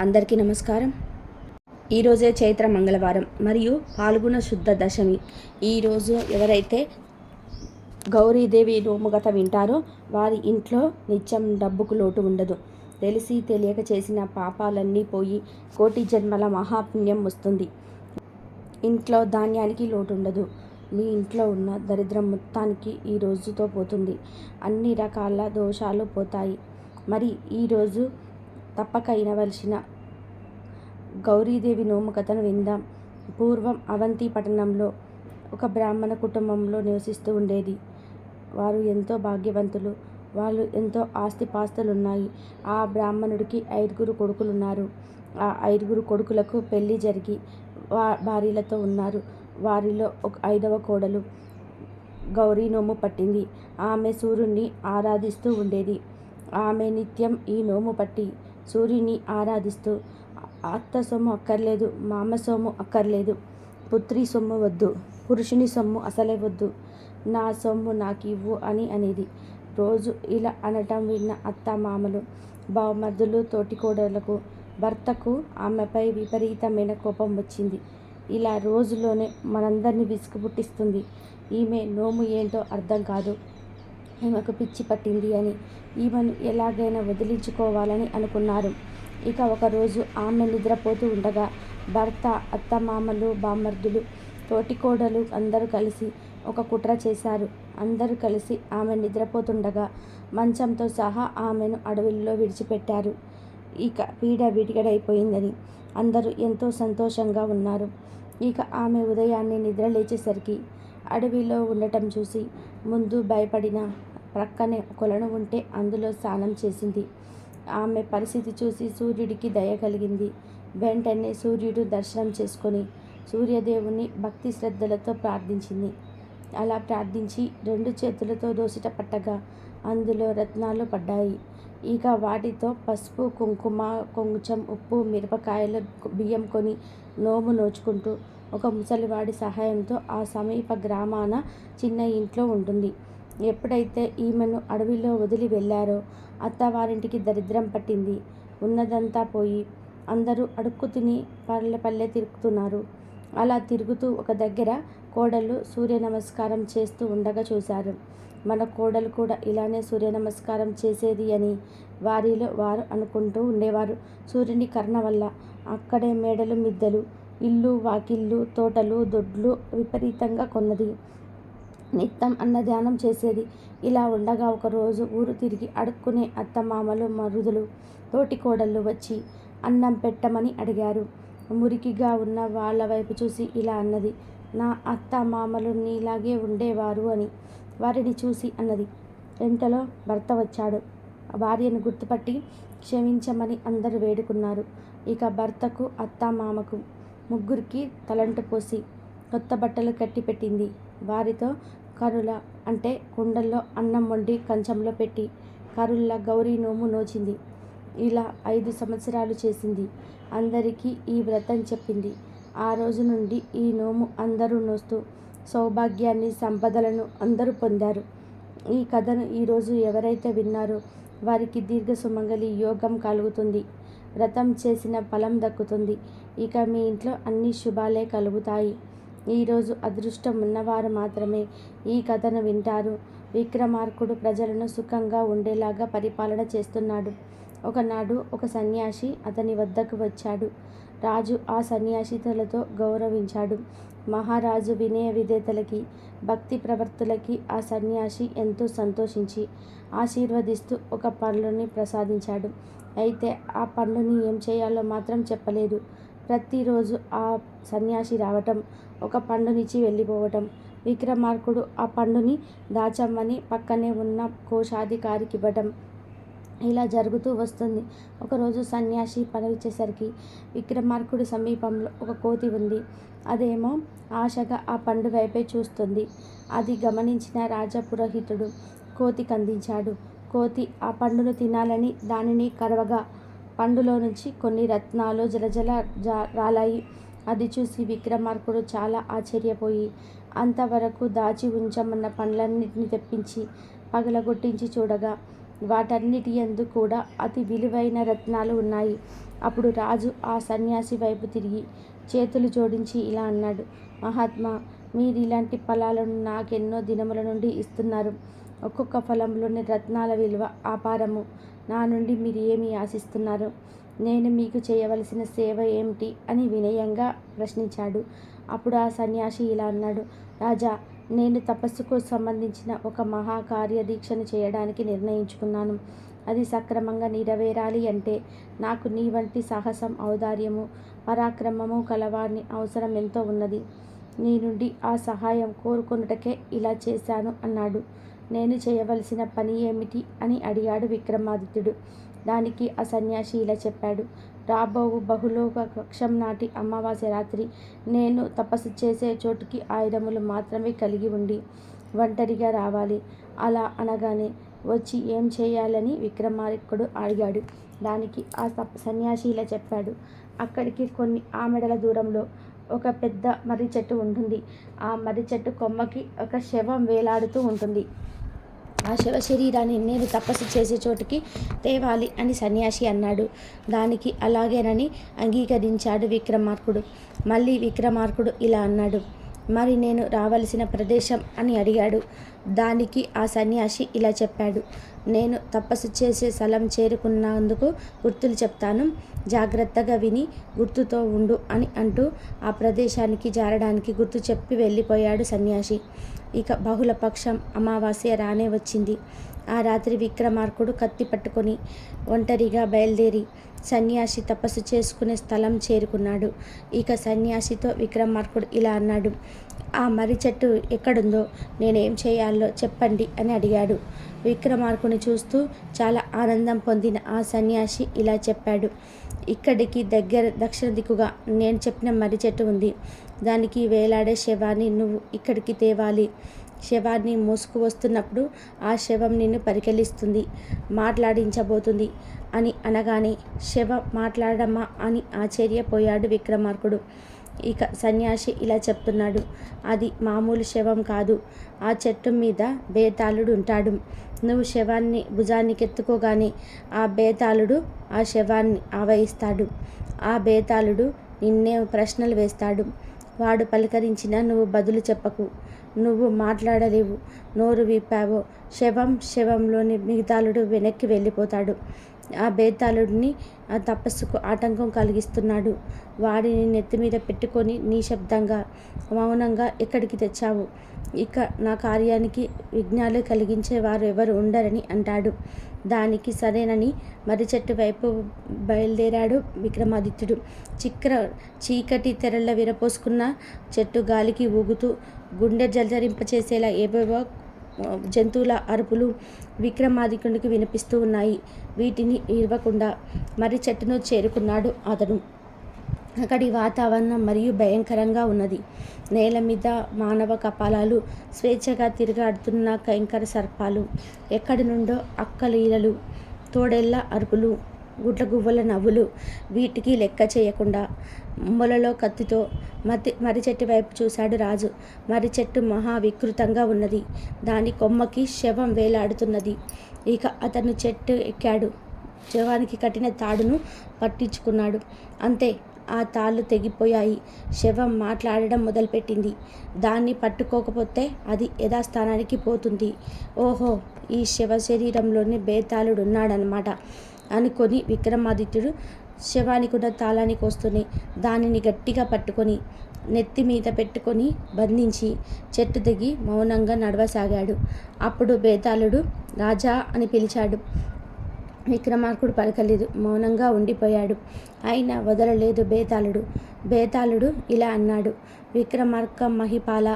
అందరికీ నమస్కారం. ఈరోజే చైత్ర మంగళవారం మరియు పాల్గొన శుద్ధ దశమి. ఈరోజు ఎవరైతే గౌరీదేవి నోముగత వింటారో వారి ఇంట్లో నిత్యం డబ్బుకు లోటు ఉండదు. తెలిసి తెలియక చేసిన పాపాలన్నీ పోయి కోటి జన్మల మహాపుణ్యం వస్తుంది. ఇంట్లో ధాన్యానికి లోటు ఉండదు. మీ ఇంట్లో ఉన్న దరిద్రం మొత్తానికి ఈ రోజుతో పోతుంది. అన్ని రకాల దోషాలు పోతాయి. మరి ఈరోజు తప్పక వినవలసిన గౌరీదేవి నోము కథను విందాం. పూర్వం అవంతి పట్టణంలో ఒక బ్రాహ్మణ కుటుంబంలో నివసిస్తూ ఉండేది. వారు ఎంతో భాగ్యవంతులు. వాళ్ళు ఎంతో ఆస్తిపాస్తులున్నాయి. ఆ బ్రాహ్మణుడికి 5 కొడుకులున్నారు. ఆ 5 కొడుకులకు పెళ్లి జరిగి భార్యలతో ఉన్నారు. వారిలో ఒక 5వ కోడలు గౌరీ నోము పట్టింది. ఆమె సూర్యుని ఆరాధిస్తూ ఉండేది. ఆమె నిత్యం ఈ నోము పట్టి సూర్యుని ఆరాధిస్తూ, అత్త సొమ్ము అక్కర్లేదు, మామ సొమ్ము అక్కర్లేదు, పుత్రి సొమ్ము వద్దు, పురుషుని సొమ్ము అసలే వద్దు, నా సొమ్ము నాకు ఇవ్వు అని అనేది. రోజు ఇలా అనటం విన్న అత్త మామలు, బావమర్దులు, తోటికోడలకు, భర్తకు ఆమెపై విపరీతమైన కోపం వచ్చింది. ఇలా రోజులోనే మనందరినీ విసుగు పుట్టిస్తుంది. ఈమె నోము ఏంటో అర్థం కాదు, ఈమెకు పిచ్చి పట్టింది అని ఈమెను ఎలాగైనా వదిలించుకోవాలని అనుకున్నారు. ఇక ఒకరోజు ఆమె నిద్రపోతూ ఉండగా భర్త, అత్తమామలు, బామర్దులు, తోటికోడలు అందరూ కలిసి ఒక కుట్ర చేశారు. అందరూ కలిసి ఆమె నిద్రపోతుండగా మంచంతో సహా ఆమెను అడవిలో విడిచిపెట్టారు. ఇక పీడ విడిగడైపోయిందని అందరూ ఎంతో సంతోషంగా ఉన్నారు. ఇక ఆమె ఉదయాన్నే నిద్ర లేచేసరికి అడవిలో ఉండటం చూసి ముందు భయపడిన, ప్రక్కనే కొలను ఉంటే అందులో స్నానం చేసింది. ఆమె పరిస్థితి చూసి సూర్యుడికి దయ కలిగింది. వెంటనే సూర్యుడు దర్శనం చేసుకొని సూర్యదేవుని భక్తి శ్రద్ధలతో ప్రార్థించింది. అలా ప్రార్థించి 2 చేతులతో దోసిట పట్టగా అందులో రత్నాలు పడ్డాయి. ఇక వాటితో పసుపు, కుంకుమ, కొంచెం ఉప్పు, మిరపకాయలు, బియ్యం కొని నోము నోచుకుంటూ ఒక ముసలివాడి సహాయంతో ఆ సమీప గ్రామాన చిన్న ఇంట్లో ఉంటుంది. ఎప్పుడైతే ఈమెను అడవిలో వదిలి వెళ్ళారో అత్తవారింటికి దరిద్రం పట్టింది. ఉన్నదంతా పోయి అందరూ అడుక్కు తిని పల్లె తిరుగుతున్నారు. అలా తిరుగుతూ ఒక దగ్గర కోడలు సూర్య నమస్కారం చేస్తూ ఉండగా చూశారు. మన కోడలు కూడా ఇలానే సూర్య నమస్కారం చేసేది అని వారిలో వారు అనుకుంటూ ఉండేవారు. సూర్యుని కరుణ వల్ల అక్కడే మేడలు, మిద్దెలు, ఇల్లు, వాకిళ్ళు, తోటలు, దొడ్లు విపరీతంగా కొన్నది. నిత్యం అన్నదానం చేసేది. ఇలా ఉండగా ఒకరోజు ఊరు తిరిగి అడుక్కునే అత్తమామలు, మరుదులు, తోటికోడళ్ళు వచ్చి అన్నం పెట్టమని అడిగారు. మురికిగా ఉన్న వాళ్ళ వైపు చూసి ఇలా అన్నది, నా అత్త మామలు నీలాగే ఉండేవారు అని. వారిని చూసి అన్నది. ఇంతలో భర్త వచ్చాడు. భార్యను గుర్తుపట్టి క్షమించమని అందరూ వేడుకున్నారు. ఇక భర్తకు, అత్త మామకు ముగ్గురికి తలంటు పోసి కొత్త బట్టలు కట్టి పెట్టింది. వారితో కరుల అంటే కుండల్లో అన్నం వండి కంచంలో పెట్టి కరుళ్ళ గౌరీ నోము నోచింది. ఇలా 5 సంవత్సరాలు చేసింది. అందరికీ ఈ వ్రతం చెప్పింది. ఆ రోజు నుండి ఈ నోము అందరూ నోస్తూ సౌభాగ్యాన్ని, సంపదలను అందరూ పొందారు. ఈ కథను ఈరోజు ఎవరైతే విన్నారో వారికి దీర్ఘ సుమంగళి యోగం కలుగుతుంది. వ్రతం చేసిన ఫలం దక్కుతుంది. ఇక మీ ఇంట్లో అన్ని శుభాలే కలుగుతాయి. ఈరోజు అదృష్టం ఉన్నవారు మాత్రమే ఈ కథను వింటారు. విక్రమార్కుడు ప్రజలను సుఖంగా ఉండేలాగా పరిపాలన చేస్తున్నాడు. ఒకనాడు ఒక సన్యాసి అతని వద్దకు వచ్చాడు. రాజు ఆ సన్యాసితులతో గౌరవించాడు. మహారాజు వినయ విధేతలకి, భక్తి ప్రవర్తులకి ఆ సన్యాసి ఎంతో సంతోషించి ఆశీర్వదిస్తూ ఒక పండుని ప్రసాదించాడు. అయితే ఆ పండుని ఏం చేయాలో మాత్రం చెప్పలేదు. ప్రతిరోజు ఆ సన్యాసి రావటం, ఒక పండునిచ్చి వెళ్ళిపోవటం. విక్రమార్కుడు ఆ పండుని దాచమ్మని పక్కనే ఉన్న కోశాధికారికి ఇవ్వటం. ఇలా జరుగుతూ వస్తుంది. ఒకరోజు సన్యాసి పనిచేసరికి విక్రమార్కుడి సమీపంలో ఒక కోతి ఉంది. అదేమో ఆశగా ఆ పండు వైపే చూస్తుంది. అది గమనించిన రాజపురోహితుడు కోతికి అందించాడు. కోతి ఆ పండును తినాలని దానిని కరవగా పండులో నుంచి కొన్ని రత్నాలు జలజల రాలాయి. అది చూసి విక్రమార్కుడు చాలా ఆశ్చర్యపోయి అంతవరకు దాచి ఉంచమన్న పండ్లన్నిటిని తెప్పించి పగలగొట్టించి చూడగా వాటన్నిటి యందు కూడా అతి విలువైన రత్నాలు ఉన్నాయి. అప్పుడు రాజు ఆ సన్యాసి వైపు తిరిగి చేతులు జోడించి ఇలా అన్నాడు. మహాత్మా, మీరు ఇలాంటి ఫలాలను నాకెన్నో దినముల నుండి ఇస్తున్నారు. ఒక్కొక్క ఫలంలోని రత్నాల విలువ అపారము. నా నుండి మీరు ఏమి ఆశిస్తున్నారు? నేను మీకు చేయవలసిన సేవ ఏమిటి అని వినయంగా ప్రశ్నించాడు. అప్పుడు ఆ సన్యాసి ఇలా అన్నాడు. రాజా, నేను తపస్సుకు సంబంధించిన ఒక మహాకార్యదీక్షను చేయడానికి నిర్ణయించుకున్నాను. అది సక్రమంగా నెరవేరాలి అంటే నాకు నీ వంటి సాహసం, ఔదార్యము, పరాక్రమము కలవాడిని అవసరం ఎంతో ఉన్నది. నీ నుండి ఆ సహాయం కోరుకొనుటకే ఇలా చేశాను అన్నాడు. నేను చేయవలసిన పని ఏమిటి అని అడిగాడు విక్రమాదిత్యుడు. దానికి ఆ సన్యాసి ఇలా చెప్పాడు. రాబోవు బహుళోక పక్షం నాటి అమావాస్య రాత్రి నేను తపస్సు చేసే చోటుకి ఆయుధములు మాత్రమే కలిగి ఉండి ఒంటరిగా రావాలి. అలా అనగానే వచ్చి ఏం చేయాలని విక్రమార్కుడు అడిగాడు. దానికి ఆ సన్యాసి ఇలా చెప్పాడు. అక్కడికి కొన్ని ఆమెడల దూరంలో ఒక పెద్ద మర్రి చెట్టు ఉంటుంది. ఆ మర్రి చెట్టు కొమ్మకి ఒక శవం వేలాడుతూ ఉంటుంది. ఆ శవ శరీరాన్ని నేను తపస్సు చేసే చోటుకి తేవాలి అని సన్యాసి అన్నాడు. దానికి అలాగేనని అంగీకరించాడు విక్రమార్కుడు. మళ్ళీ విక్రమార్కుడు ఇలా అన్నాడు. మరి నేను రావలసిన ప్రదేశం అని అడిగాడు. దానికి ఆ సన్యాసి ఇలా చెప్పాడు. నేను తపస్సు చేసే స్థలం చేరుకున్నందుకు గుర్తులు చెప్తాను. జాగ్రత్తగా విని గుర్తుతో ఉండు అని అంటూ ఆ ప్రదేశానికి జారడానికి గుర్తు చెప్పి వెళ్ళిపోయాడు సన్యాసి. ఇక బహుళపక్షం అమావాస్య రానే వచ్చింది. ఆ రాత్రి విక్రమార్కుడు కత్తి పట్టుకొని ఒంటరిగా బయలుదేరి సన్యాసి తపస్సు చేసుకునే స్థలం చేరుకున్నాడు. ఇక సన్యాసితో విక్రమార్కుడు ఇలా అన్నాడు. ఆ మర్రి చెట్టు ఎక్కడుందో, నేనేం చేయాలో చెప్పండి అని అడిగాడు. విక్రమార్కుని చూస్తూ చాలా ఆనందం పొందిన ఆ సన్యాసి ఇలా చెప్పాడు. ఇక్కడికి దగ్గర దక్షిణ దిక్కుగా నేను చెప్పిన మర్రి చెట్టు ఉంది. దానికి వేలాడే శవాన్ని నువ్వు ఇక్కడికి తేవాలి. శవాన్ని మోసుకు వస్తున్నప్పుడు ఆ శవం నిన్ను పరికెలిస్తుంది, మాట్లాడించబోతుంది అని అనగానే శవం మాట్లాడమా అని ఆశ్చర్యపోయాడు విక్రమార్కుడు. ఇక సన్యాసి ఇలా చెప్తున్నాడు. అది మామూలు శవం కాదు. ఆ చెట్టు మీద బేతాళుడు ఉంటాడు. నువ్వు శవాన్ని భుజానికెత్తుకోగానే ఆ బేతాళుడు ఆ శవాన్ని ఆవహిస్తాడు. ఆ బేతాళుడు నిన్నే ప్రశ్నలు వేస్తాడు. వాడు పలకరించినా నువ్వు బదులు చెప్పకు. నువ్వు మాట్లాడలేవు. నోరు విప్పావో శవంలోని మిగతాళుడు వెనక్కి వెళ్ళిపోతాడు. ఆ బేతాళుడిని ఆ తపస్సుకు ఆటంకం కలిగిస్తున్నాడు. వాడిని నెత్తిమీద పెట్టుకొని నిశ్శబ్దంగా మౌనంగా ఎక్కడికి తెచ్చావు? ఇక నా కార్యానికి విఘ్నాలు కలిగించే వారు ఎవరు ఉండరని అంటాడు. దానికి సరేనని మర్రి చెట్టు వైపు బయలుదేరాడు విక్రమాదిత్యుడు. చీకటి తెరల విరపోసుకున్న చెట్టు గాలికి ఊగుతూ గుండె జల్జరింపచేసేలా ఏవేవో జంతువుల అరుపులు విక్రమాదిత్యునికి వినిపిస్తూ ఉన్నాయి. వీటిని ఇవ్వకుండా మర్రి చెట్టును చేరుకున్నాడు అతను. అక్కడి వాతావరణం మరియు భయంకరంగా ఉన్నది. నేల మీద మానవ కపాలాలు, స్వేచ్ఛగా తిరుగాడుతున్న కైంకర సర్పాలు, ఎక్కడి నుండో అక్కలీలలు, తోడేళ్ల అరుపులు, గుడ్లగువ్వల నవ్వులు. వీటికి లెక్క చేయకుండా మొలలో కత్తితో మర్రి చెట్టు వైపు చూశాడు రాజు. మర్రి చెట్టు మహా వికృతంగా ఉన్నది. దాని కొమ్మకి శవం వేలాడుతున్నది. ఇక అతను చెట్టు ఎక్కాడు. శవానికి కట్టిన తాడును పట్టించుకున్నాడు. అంతే, ఆ తాళ్ళు తెగిపోయాయి. శవం మాట్లాడడం మొదలుపెట్టింది. దాన్ని పట్టుకోకపోతే అది యథాస్థానానికి పోతుంది. ఓహో, ఈ శవ శరీరంలోనే బేతాళుడున్నాడనమాట అనుకొని విక్రమాదిత్యుడు శవానికున్న తాళానికి వస్తూనే దానిని గట్టిగా పట్టుకొని నెత్తి మీద పెట్టుకొని బంధించి చెట్టు దిగి మౌనంగా నడవసాగాడు. అప్పుడు బేతాళుడు రాజా అని పిలిచాడు. విక్రమార్కుడు పలకలేదు, మౌనంగా ఉండిపోయాడు. అయినా వదలలేదు బేతాళుడు ఇలా అన్నాడు. విక్రమార్క మహిపాల,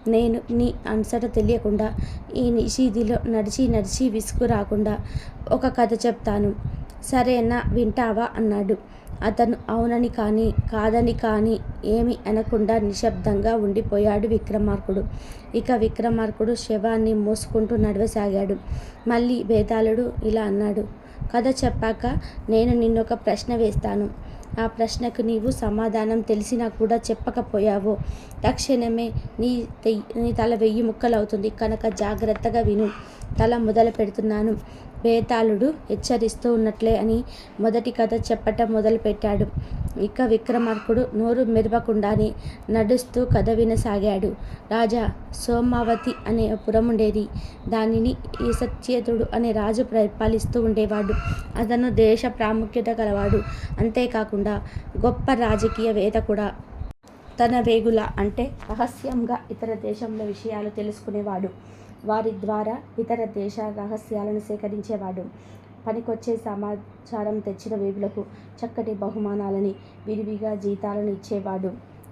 నేను నీ అంశట తెలియకుండా ఈ నిషీదిలో నడిచి విసుగు రాకుండా ఒక కథ చెప్తాను. సరేనా, వింటావా అన్నాడు. అతను అవునని కానీ కాదని కానీ ఏమీ అనకుండా నిశ్శబ్దంగా ఉండిపోయాడు విక్రమార్కుడు. ఇక విక్రమార్కుడు శవాన్ని మోసుకుంటూ నడవసాగాడు. మళ్ళీ బేతాళుడు ఇలా అన్నాడు. కథ చెప్పాక నేను నిన్నొక ప్రశ్న వేస్తాను. ఆ ప్రశ్నకు నీవు సమాధానం తెలిసినా కూడా చెప్పకపోయావో తక్షణమే నీ తల 1000 ముక్కలవుతుంది కనుక జాగ్రత్తగా విను. తల మొదలు పెడుతున్నాను. బేతాళుడు హెచ్చరిస్తూ ఉన్నట్లే అని మొదటి కథ చెప్పటం మొదలుపెట్టాడు. ఇక విక్రమార్కుడు నోరు మెరవకుండానే నడుస్తూ కథ వినసాగాడు. రాజా సోమావతి అనే పురముండేది. దానిని ఈసత్యేతుడు అనే రాజు పరిపాలిస్తూ ఉండేవాడు. అతను దేశ ప్రాముఖ్యత గలవాడు. అంతేకాకుండా గొప్ప రాజకీయ వేత్త కూడా. తన వేగుల అంటే రహస్యంగా ఇతర దేశంలో విషయాలు తెలుసుకునేవాడు. వారి ద్వారా ఇతర దేశాల రహస్యాలను సేకరించేవాడు. పనికొచ్చే సమాచారం తెచ్చిన వేగులకు చక్కటి బహుమానాలని, విరివిగా జీతాలను ఇచ్చేవాడు.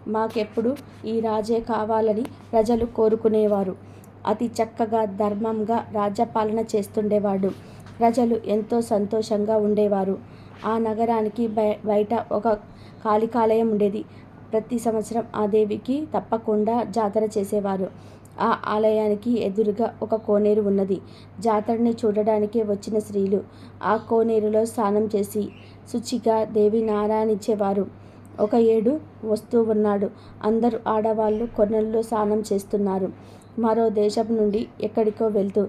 మాకెప్పుడు ఈ రాజే కావాలని ప్రజలు కోరుకునేవారు. అతి చక్కగా ధర్మంగా రాజ్యపాలన చేస్తుండేవాడు. ప్రజలు ఎంతో సంతోషంగా ఉండేవారు. ఆ నగరానికి బయట ఒక కాళికాలయం ఉండేది. ప్రతి సంవత్సరం ఆ దేవికి తప్పకుండా జాతర చేసేవారు. ఆ ఆలయానికి ఎదురుగా ఒక కోనేరు ఉన్నది. జాతరని చూడడానికే వచ్చిన స్త్రీలు ఆ కోనేరులో స్నానం చేసి శుచిగా దేవిని ఆరాధించేవారు. ఒక ఏడు వస్తూ ఉన్నాడు. అందరూ ఆడవాళ్ళు కొనల్లో స్నానం చేస్తున్నారు. మరో దేశం నుండి ఎక్కడికో వెళ్తూ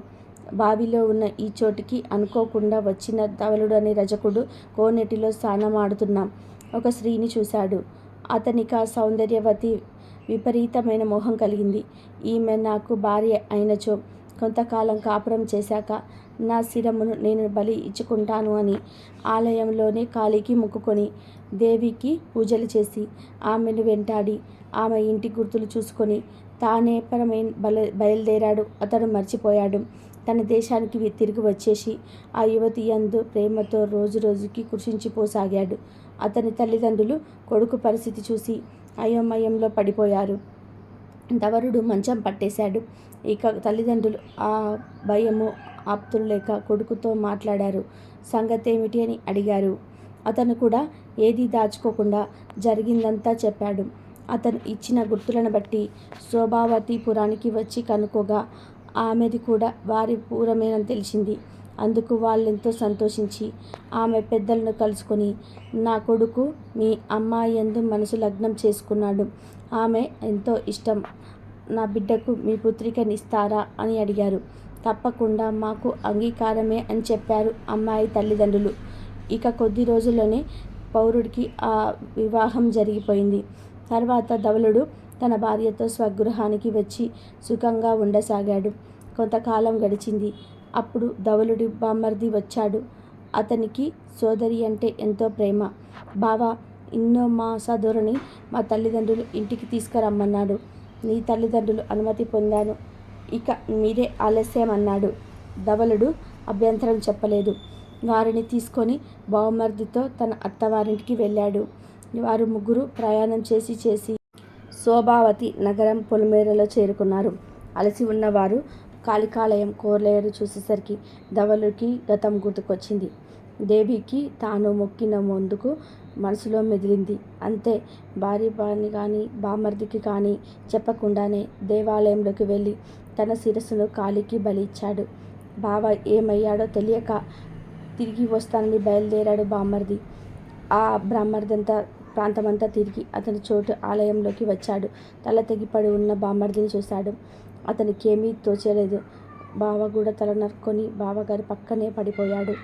బావిలో ఉన్న ఈ చోటికి అనుకోకుండా వచ్చిన ధవలుడు అనే రజకుడు కోనేటిలో స్నానమాడుతున్న ఒక స్త్రీని చూశాడు. అతనికా సౌందర్యవతి విపరీతమైన మోహం కలిగింది. ఈమె నాకు భార్య అయినచో కొంతకాలం కాపురం చేశాక నా శిరమును నేను బలి ఇచ్చుకుంటాను అని ఆలయంలోనే కాళీకి మొక్కుకొని దేవికి పూజలు చేసి ఆమెను వెంటాడి ఆమె ఇంటి గుర్తులు చూసుకొని తానే బయలుదేరాడు. అతడు మర్చిపోయాడు. తన దేశానికి తిరిగి వచ్చేసి ఆ యువతి యందు ప్రేమతో రోజు రోజుకి కృషించిపోసాగాడు. అతని తల్లిదండ్రులు కొడుకు పరిస్థితి చూసి అయోమయంలో పడిపోయారు. ధవలుడు మంచం పట్టేశాడు. ఇక తల్లిదండ్రులు ఆ భయము ఆప్తులు లేక కొడుకుతో మాట్లాడారు. సంగతేమిటి అని అడిగారు. అతను కూడా ఏదీ దాచుకోకుండా జరిగిందంతా చెప్పాడు. అతను ఇచ్చిన గుర్తులను బట్టి శోభావతిపురానికి వచ్చి కనుక్కోగా ఆమెది కూడా వారి పురమేనని తెలిసింది. అందుకు వాళ్ళెంతో సంతోషించి ఆమె పెద్దలను కలుసుకొని నా కొడుకు మీ అమ్మాయి యందు మనసు లగ్నం చేసుకున్నాడు. ఆమె ఎంతో ఇష్టం. నా బిడ్డకు మీ పుత్రికనిస్తారా అని అడిగారు. తప్పకుండా మాకు అంగీకారమే అని చెప్పారు అమ్మాయి తల్లిదండ్రులు. ఇక కొద్ది రోజుల్లోనే పౌరుడికి ఆ వివాహం జరిగిపోయింది. తర్వాత ధవలుడు తన భార్యతో స్వగృహానికి వచ్చి సుఖంగా ఉండసాగాడు. కొంతకాలం గడిచింది. అప్పుడు ధవలుడి బామ్మర్ది వచ్చాడు. అతనికి సోదరి అంటే ఎంతో ప్రేమ. బావా, ఇన్నో మాసాధోరణి మా తల్లిదండ్రులు ఇంటికి తీసుకురమ్మన్నాడు. నీ తల్లిదండ్రులు అనుమతి పొందాను. ఇక మీరే ఆలస్యం అన్నాడు. ధవలుడు అభ్యంతరం చెప్పలేదు. వారిని తీసుకొని బావమర్దితో తన అత్తవారింటికి వెళ్ళాడు. వారు ముగ్గురు ప్రయాణం చేసి శోభావతి నగరం పొలిమేరలో చేరుకున్నారు. అలసి ఉన్నవారు కాళికాలయం కోనేరు చూసేసరికి ధవలుడికి గతం గుర్తుకొచ్చింది. దేవికి తాను మొక్కిన ముందుకు మనసులో మెదిలింది. అంతే. భార్యని కానీ బామర్దికి కానీ చెప్పకుండానే దేవాలయంలోకి వెళ్ళి తన శిరస్సును కాళీకి బలి ఇచ్చాడు. బావ ఏమయ్యాడో తెలియక తిరిగి వస్తానని బయలుదేరాడు బామ్మర్ది. ఆ బ్రాహ్మర్దంతా ప్రాంతమంతా తిరిగి అతని చోటు ఆలయంలోకి వచ్చాడు. తల తెగిపడి ఉన్న బామ్మర్దిని చూశాడు. అతనికేమీ తోచలేదు. బావ కూడా తల నరుక్కొని బావగారి పక్కనే పడిపోయాడు.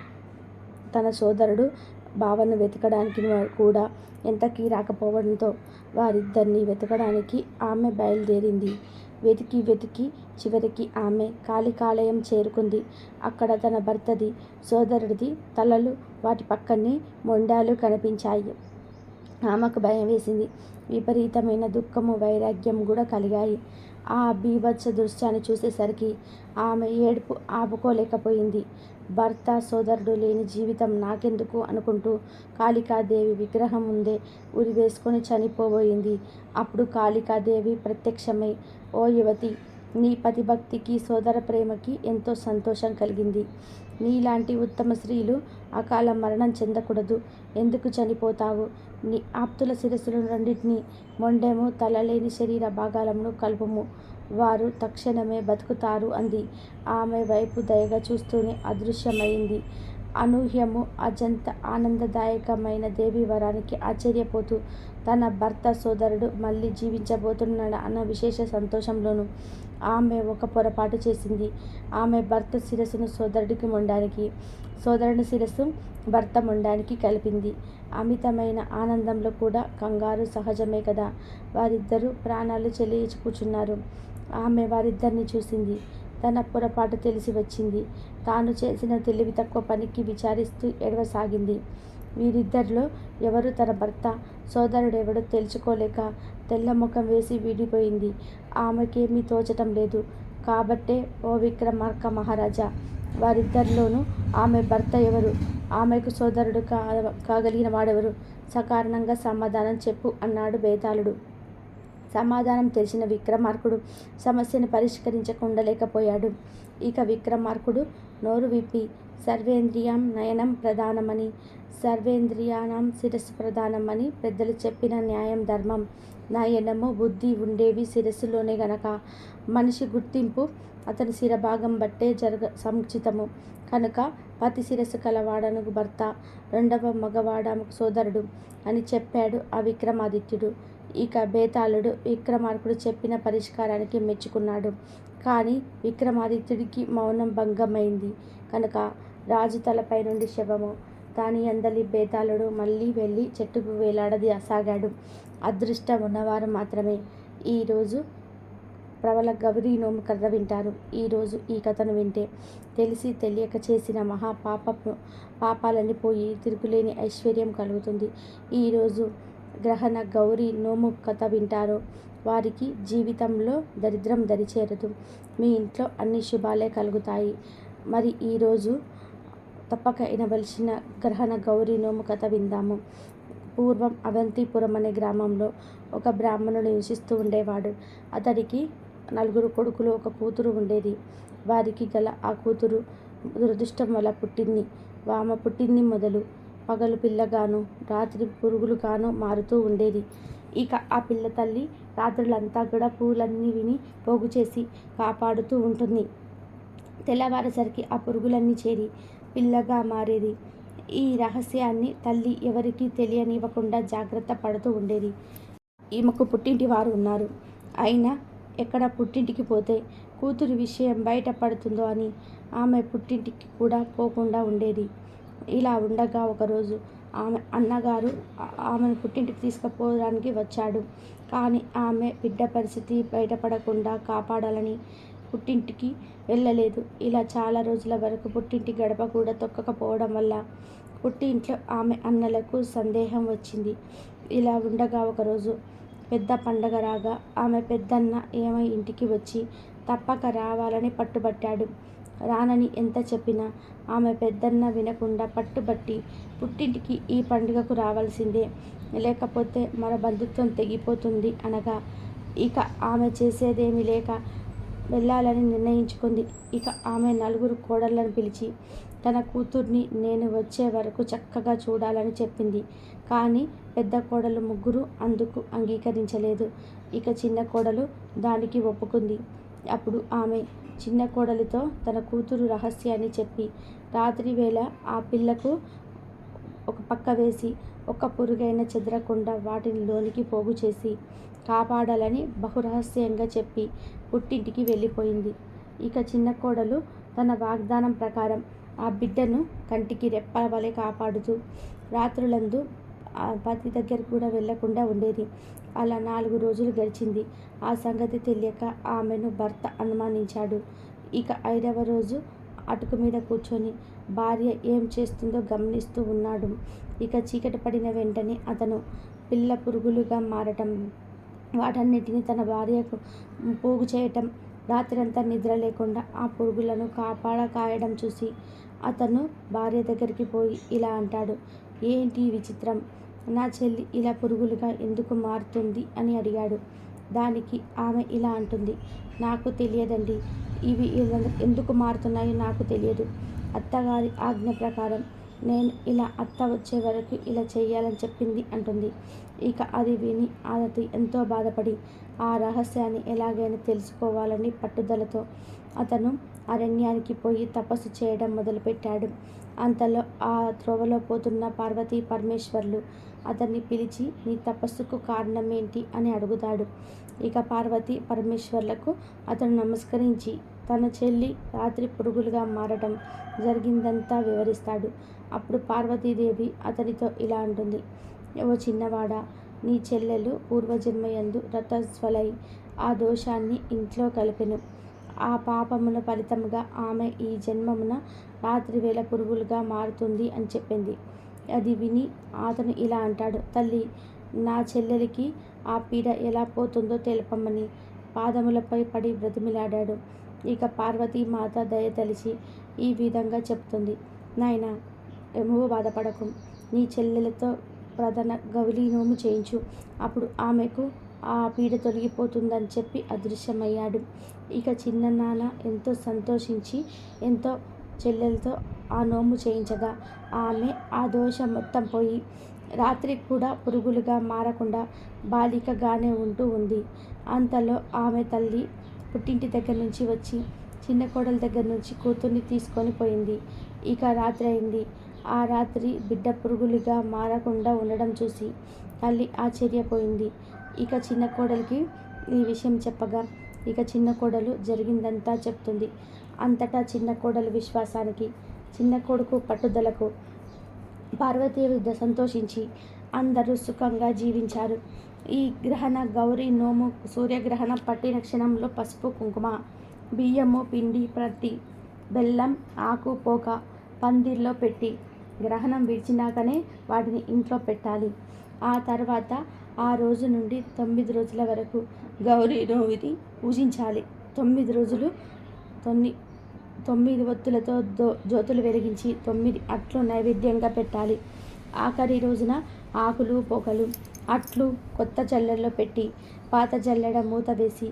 తన సోదరుడు బావను వెతకడానికి కూడా ఎంతకీ రాకపోవడంతో వారిద్దరిని వెతకడానికి ఆమె బయలుదేరింది. వెతికి చివరికి ఆమె కాళికాలయం చేరుకుంది. అక్కడ తన భర్తది, సోదరుడిది తలలు, వాటి పక్కనే మొండాలు కనిపించాయి. ఆమెకు భయం వేసింది. విపరీతమైన దుఃఖము, వైరాగ్యం కూడా కలిగాయి. ఆ బీభత్స దృశ్యాన్ని చూసేసరికి ఆమె ఏడుపు ఆపుకోలేకపోయింది. భర్త, సోదరుడు లేని జీవితం నాకెందుకు అనుకుంటూ కాళికాదేవి విగ్రహం ముందే ఉరివేసుకొని చనిపోబోయింది. అప్పుడు కాళికాదేవి ప్రత్యక్షమై, ఓ యువతి, నీ పతిభక్తికి, సోదర ప్రేమకి ఎంతో సంతోషం కలిగింది. నీలాంటి ఉత్తమ స్త్రీలు అకాల మరణం చెందకూడదు. ఎందుకు చనిపోతావు? నీ ఆప్తుల శిరస్సులను రెండింటినీ, మొండెము, తలలేని శరీర భాగాలను కలుపుము. వారు తక్షణమే బతుకుతారు అంది. ఆమె వైపు దయగా చూస్తూనే అదృశ్యమైంది. అనూహ్యము అజంత ఆనందదాయకమైన దేవి వరానికి ఆశ్చర్యపోతూ తన భర్త సోదరుడు మళ్ళీ జీవించబోతున్నాడు అన్న విశేష సంతోషంలోనూ ఆమె ఒక పొరపాటు చేసింది. ఆమె భర్త శిరస్సును సోదరుడికి మొండానికి, సోదరుని శిరస్సు భర్త మొండానికి కలిపింది. అమితమైన ఆనందంలో కూడా కంగారు సహజమే కదా. వారిద్దరూ ప్రాణాలు చెల్లించి కూర్చున్నారు. ఆమె వారిద్దరిని చూసింది. తన పొరపాటు తెలిసి వచ్చింది. తాను చేసిన తెలివి తక్కువ పనికి విచారిస్తూ ఏడవసాగింది. వీరిద్దరిలో ఎవరు తన భర్త, సోదరుడెవడో తెలుసుకోలేక తెల్లముఖం వేసి వీడిపోయింది. ఆమెకేమీ తోచటం లేదు. కాబట్టే ఓ విక్రమార్క మహారాజా, వారిద్దరిలోనూ ఆమె భర్త ఎవరు, ఆమెకు సోదరుడు కాగలిగిన వాడెవరు? సకారణంగా సమాధానం చెప్పు అన్నాడు బేతాళుడు. సమాధానం తెలిసిన విక్రమార్కుడు సమస్యను పరిష్కరించకుండలేకపోయాడు. ఇక విక్రమార్కుడు నోరు విప్పి సర్వేంద్రియం నయనం ప్రధానమని, సర్వేంద్రియాణం శిరస్సు ప్రధానం అని పెద్దలు చెప్పిన న్యాయం ధర్మం. నయనము బుద్ధి ఉండేవి శిరస్సులోనే గనక మనిషి గుర్తింపు అతని శిరభాగం బట్టే సముచితము. కనుక పతి శిరస్సు కలవాడను భర్త, రెండవ మగవాడముకు సోదరుడు అని చెప్పాడు ఆ విక్రమాదిత్యుడు. ఇక బేతాళుడు విక్రమార్కుడు చెప్పిన పరిష్కారానికి మెచ్చుకున్నాడు. కానీ విక్రమాదిత్యుడికి మౌనం భంగమైంది కనుక రాజు తలపై నుండి శవము దాని అందలి బేతాళుడు మళ్ళీ వెళ్ళి చెట్టుకు వేలాడసాగాడు. అదృష్టం ఉన్నవారు మాత్రమే ఈరోజు ప్రబల గౌరీ నోము కథ వింటారు. ఈరోజు ఈ కథను వింటే తెలిసి తెలియక చేసిన పాపాలన్నీ పోయి తిరుగులేని ఐశ్వర్యం కలుగుతుంది. ఈరోజు గ్రహణ గౌరీ నోము కథ వింటారో వారికి జీవితంలో దరిద్రం దరిచేరదు. మీ ఇంట్లో అన్ని శుభాలే కలుగుతాయి. మరి ఈరోజు తప్పక వినవలసిన గ్రహణ గౌరీ నోము కథ విందాము. పూర్వం అవంతిపురం అనే గ్రామంలో ఒక బ్రాహ్మణుడు నివసిస్తూ ఉండేవాడు. అతడికి 4 కొడుకులు, 1 కూతురు ఉండేది. వారికి గల ఆ కూతురు దురదృష్టం వల్ల పుట్టింది. ఆమె పుట్టింది మొదలు పగలు పిల్లగాను, రాత్రి పురుగులుగాను మారుతూ ఉండేది. ఇక ఆ పిల్ల తల్లి రాత్రులంతా కూడా పూలన్నీ విని పోగు చేసి కాపాడుతూ ఉంటుంది. తెల్లవారేసరికి ఆ పురుగులన్నీ చేరి పిల్లగా మారేది. ఈ రహస్యాన్ని తల్లి ఎవరికీ తెలియనివ్వకుండా జాగ్రత్త పడుతూ ఉండేది. ఈమెకు పుట్టింటి వారు ఉన్నారు. అయినా ఎక్కడ పుట్టింటికి పోతే కూతురి విషయం బయటపడుతుందో అని ఆమె పుట్టింటికి కూడా పోకుండా ఉండేది. ఇలా ఉండగా ఒకరోజు ఆమె అన్నగారు ఆమెను పుట్టింటికి తీసుకుపోవడానికి వచ్చాడు. కానీ ఆమె బిడ్డ పరిస్థితి బయటపడకుండా కాపాడాలని పుట్టింటికి వెళ్ళలేదు. ఇలా చాలా రోజుల వరకు పుట్టింటి గడప కూడా తొక్కకపోవడం వల్ల పుట్టింట్లో ఆమె అన్నలకు సందేహం వచ్చింది. ఇలా ఉండగా ఒకరోజు పెద్ద పండగ రాగా ఆమె పెద్దన్న ఏమై ఇంటికి వచ్చి తప్పక రావాలని పట్టుబట్టాడు. రానని ఎంత చెప్పినా ఆమె పెద్దన్న వినకుండా పట్టుబట్టి పుట్టింటికి ఈ పండుగకు రావాల్సిందే, లేకపోతే మరో బంధుత్వం తెగిపోతుంది అనగా ఇక ఆమె చేసేదేమీ లేక వెళ్ళాలని నిర్ణయించుకుంది. ఇక ఆమె 4 కోడళ్లను పిలిచి తన కూతుర్ని నేను వచ్చే వరకు చక్కగా చూడాలని చెప్పింది. కానీ పెద్ద కోడలు 3 అందుకు అంగీకరించలేదు. ఇక చిన్న కోడలు దానికి ఒప్పుకుంది. అప్పుడు ఆమె చిన్న కోడలితో తన కూతురు రహస్యాన్ని చెప్పి రాత్రి వేళ ఆ పిల్లకు ఒక పక్క వేసి ఒక్క పురుగైనా చెదరకుండా వాటిని లోనికి పోగు చేసి కాపాడాలని బహురహస్యంగా చెప్పి పుట్టింటికి వెళ్ళిపోయింది. ఇక చిన్న కోడలు తన వాగ్దానం ప్రకారం ఆ బిడ్డను కంటికి రెప్పవలె కాపాడుతూ రాత్రులందు ఆ పతి దగ్గర కూడా వెళ్లకుండా ఉండేది. అలా 4 రోజులు గడిచింది. ఆ సంగతి తెలియక ఆమెను భర్త అనుమానించాడు. ఇక 5వ రోజు అటుకు మీద కూర్చొని భార్య ఏం చేస్తుందో గమనిస్తూ ఉన్నాడు. ఇక చీకటి పడిన వెంటనే అతను పిల్ల పురుగులుగా మారటం, వాటన్నిటిని తన భార్యకు పోగు చేయటం, రాత్రంతా నిద్ర లేకుండా ఆ పురుగులను కాయడం చూసి అతను భార్య దగ్గరికి పోయి ఇలా అంటాడు. ఏంటి విచిత్రం, నా చెల్లి ఇలా పురుగులుగా ఎందుకు మారుతుంది అని అడిగాడు. దానికి ఆమె ఇలా అంటుంది, నాకు తెలియదండి, ఇవి ఎందుకు మారుతున్నాయో నాకు తెలియదు. అత్తగారి ఆజ్ఞ ప్రకారం నేను ఇలా అత్త వచ్చే వరకు ఇలా చెయ్యాలని చెప్పింది అంటుంది. ఇక అది విని ఆరతి ఎంతో బాధపడి ఆ రహస్యాన్ని ఎలాగైనా తెలుసుకోవాలని పట్టుదలతో అతను అరణ్యానికి పోయి తపస్సు చేయడం మొదలుపెట్టాడు. అంతలో ఆ త్రోవలో పోతున్న పార్వతీ పరమేశ్వర్లు అతన్ని పిలిచి నీ తపస్సుకు కారణమేంటి అని అడుగుతాడు. ఇక పార్వతీ పరమేశ్వర్లకు అతను నమస్కరించి తన చెల్లి రాత్రి పురుగులుగా మారడం జరిగిందంతా వివరిస్తాడు. అప్పుడు పార్వతీదేవి అతనితో ఇలా అంటుంది. ఓ చిన్నవాడా, నీ చెల్లెలు పూర్వజన్మయందు రతస్వలై ఆ దోషాన్ని ఇంట్లో కలిపెను. ఆ పాపముల ఫలితముగా ఆమె ఈ జన్మమున రాత్రివేళ పురుగులుగా మారుతుంది అని చెప్పింది. అది విని అతను ఇలా అంటాడు. తల్లి, నా చెల్లెలికి ఆ పీడ ఎలా పోతుందో తెలుపమని పాదములపై పడి బ్రతిమిలాడాడు. ఇక పార్వతీమాత దయతలిచి ఈ విధంగా చెప్తుంది. నాయనా, నువ్వు బాధపడకు. నీ చెల్లెలతో ప్రధాన గౌరీ నోము చేయించు. అప్పుడు ఆమెకు ఆ పీడ తొలగిపోతుందని చెప్పి అదృశ్యమయ్యాడు. ఇక చిన్న నాన్న ఎంతో సంతోషించి ఎంతో చెల్లెలతో ఆ నోము చేయించగా ఆమె ఆ దోషం మొత్తం పోయి రాత్రి కూడా పురుగులుగా మారకుండా బాలికగానే ఉంటూ ఉంది. అంతలో ఆమె తల్లి పుట్టింటి దగ్గర నుంచి వచ్చి చిన్న కోడల దగ్గర నుంచి కూతుర్ని తీసుకొని పోయింది. ఇక రాత్రి అయింది. ఆ రాత్రి బిడ్డ పురుగులుగా మారకుండా ఉండడం చూసి తల్లి ఆశ్చర్యపోయింది. ఇక చిన్న కోడలికి ఈ విషయం చెప్పగా ఇక చిన్న కోడలు జరిగిందంతా చెప్తుంది. అంతటా చిన్న కోడలు విశ్వాసానికి, చిన్న కొడుకు పట్టుదలకు పార్వతీదేవి సంతోషించి అందరూ సుఖంగా జీవించారు. ఈ గ్రహణ గౌరీ నోము సూర్యగ్రహణం పట్టిన క్షణంలో పసుపు కుంకుమ, బియ్యము పిండి ప్రతి బెల్లం ఆకు పోక పందిర్లో పెట్టి గ్రహణం విడిచినాకనే వాటిని ఇంట్లో పెట్టాలి. ఆ తర్వాత ఆ రోజు నుండి 9 రోజుల వరకు గౌరీ నోవిని పూజించాలి. 9 రోజులు 9 ఒత్తులతో జ్యోతులు వెలిగించి 9 అట్లు నైవేద్యంగా పెట్టాలి. ఆఖరి రోజున ఆకులు పోకలు అట్లు కొత్త జల్లెడలో పెట్టి పాత జల్లెడ మూత వేసి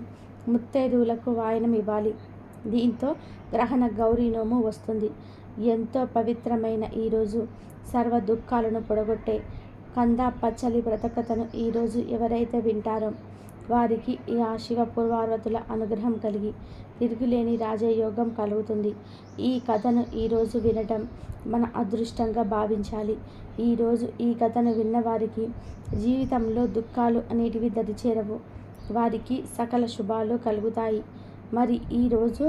ముత్తైదువులకు వాయనం ఇవ్వాలి. దీంతో గ్రహణ గౌరీ నోము వస్తుంది. ఎంతో పవిత్రమైన ఈరోజు సర్వ దుఃఖాలను పొడగొట్టే కందా పచ్చలి వ్రతకథను ఈరోజు ఎవరైతే వింటారో వారికి ఆ శివ పూర్వార్వతుల అనుగ్రహం కలిగి తిరుగులేని రాజయోగం కలుగుతుంది. ఈ కథను ఈరోజు వినటం మన అదృష్టంగా భావించాలి. ఈరోజు ఈ కథను విన్నవారికి జీవితంలో దుఃఖాలు అనేటివి దరిచేరవు. వారికి సకల శుభాలు కలుగుతాయి. మరి ఈరోజు